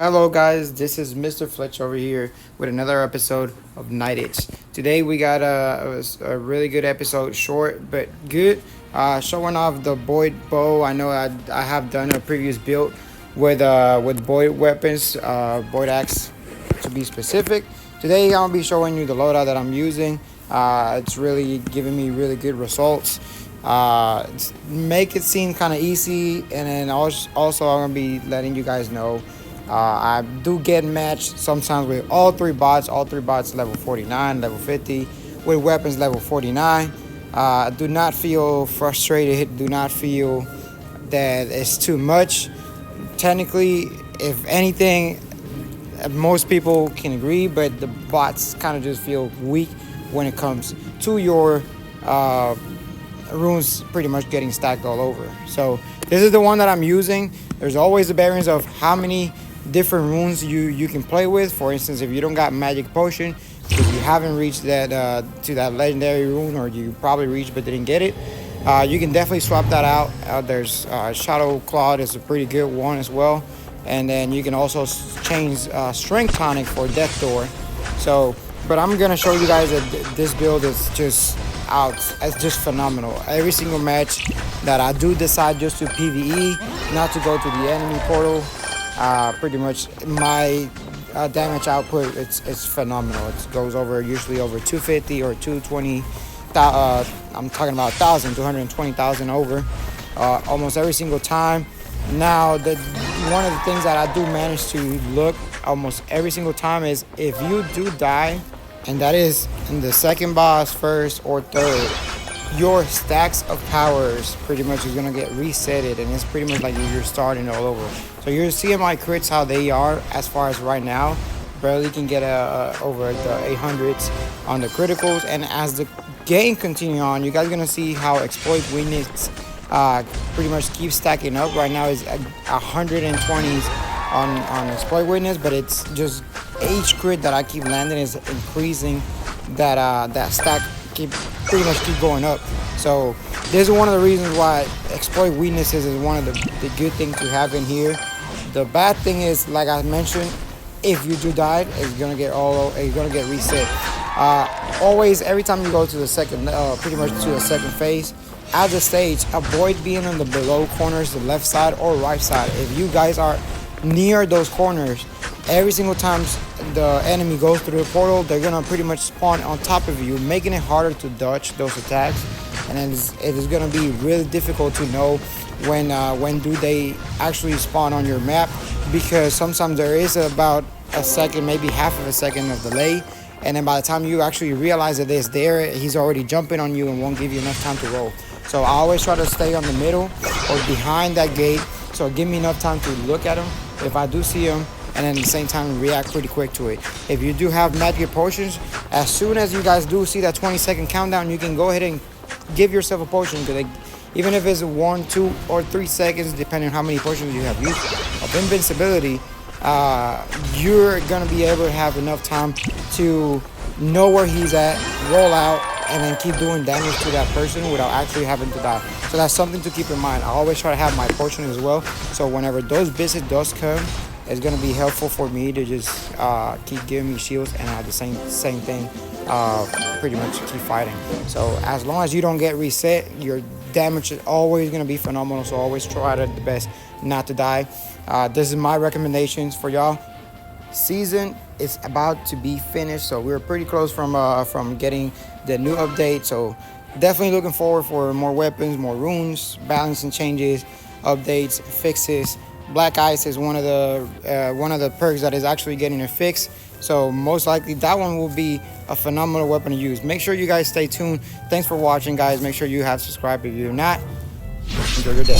Hello guys, this is MrFlecha over here with another episode of Night Itch. Today we got a really good episode, short but good. Showing off the Boyd bow. I know I have done a previous build with Boyd weapons, Boyd axe to be specific. Today I'm gonna be showing you the loadout that I'm using. It's really giving me really good results. Make it seem kind of easy, and then also I'm gonna be letting you guys know. I do get matched sometimes with all three bots level 49, level 50, with weapons level 49. Do not feel frustrated, do not feel that it's too much. Technically, if anything, most people can agree, but the bots kind of just feel weak when it comes to your runes pretty much getting stacked all over. So this is the one that I'm using. There's always the variance of how many different runes you can play with. For instance, if you don't got magic potion, if you haven't reached that to that legendary rune, or you probably reached but didn't get it, you can definitely swap that out. There's Shadow Claude is a pretty good one as well, and then you can also change Strength Tonic for Death Door. So but I'm gonna show you guys that this build is just out. It's just phenomenal. Every single match that I do decide just to PvE, not to go to the enemy portal, pretty much my damage output, it's phenomenal. It goes over usually over 250 or 220. I'm talking about 220,000 over almost every single time. Now, one of the things that I do manage to look almost every single time is if you do die, and that is in the second boss, first or third, your stacks of powers pretty much is gonna get resetted, and it's pretty much like you're starting all over. So you're seeing my crits how they are as far as right now. Barely can get over the 800s on the criticals, and as the game continue on, you guys are gonna see how exploit weakness pretty much keeps stacking up. Right now is 120s on exploit witness, but it's just each crit that I keep landing is increasing that stack pretty much keep going up. So this is one of the reasons why exploit weaknesses is one of the good things to have in here. The bad thing is, like I mentioned, if you do die, it's gonna get reset. Always, every time you go to the second, pretty much to the second phase, at the stage, avoid being on the below corners, the left side or right side. If you guys are near those corners, every single time the enemy goes through the portal, they're gonna pretty much spawn on top of you, making it harder to dodge those attacks. And then it is gonna be really difficult to know when do they actually spawn on your map, because sometimes there is about a second, maybe half of a second of delay, and then by the time you actually realize that it's there, he's already jumping on you and won't give you enough time to roll. So I always try to stay on the middle or behind that gate, so give me enough time to look at him if I do see him, and then at the same time react pretty quick to it. If you do have magic potions, as soon as you guys do see that 20-second countdown, you can go ahead and give yourself a potion, because even if it's 1, 2, or 3 seconds, depending on how many potions you have used of invincibility, you're gonna be able to have enough time to know where he's at, roll out, and then keep doing damage to that person without actually having to die. So that's something to keep in mind. I always try to have my potion as well, so whenever those visits does come, it's gonna be helpful for me to just keep giving me shields, and at the same thing, pretty much keep fighting. So as long as you don't get reset, your damage is always gonna be phenomenal. So always try the best not to die. This is my recommendations for y'all. Season is about to be finished, so we're pretty close from getting the new update. So definitely looking forward for more weapons, more runes, balancing changes, updates, fixes. Black Ice is one of the perks that is actually getting a fix. So most likely that one will be a phenomenal weapon to use. Make sure you guys stay tuned. Thanks for watching, guys. Make sure you have subscribed if you're not. Enjoy your day.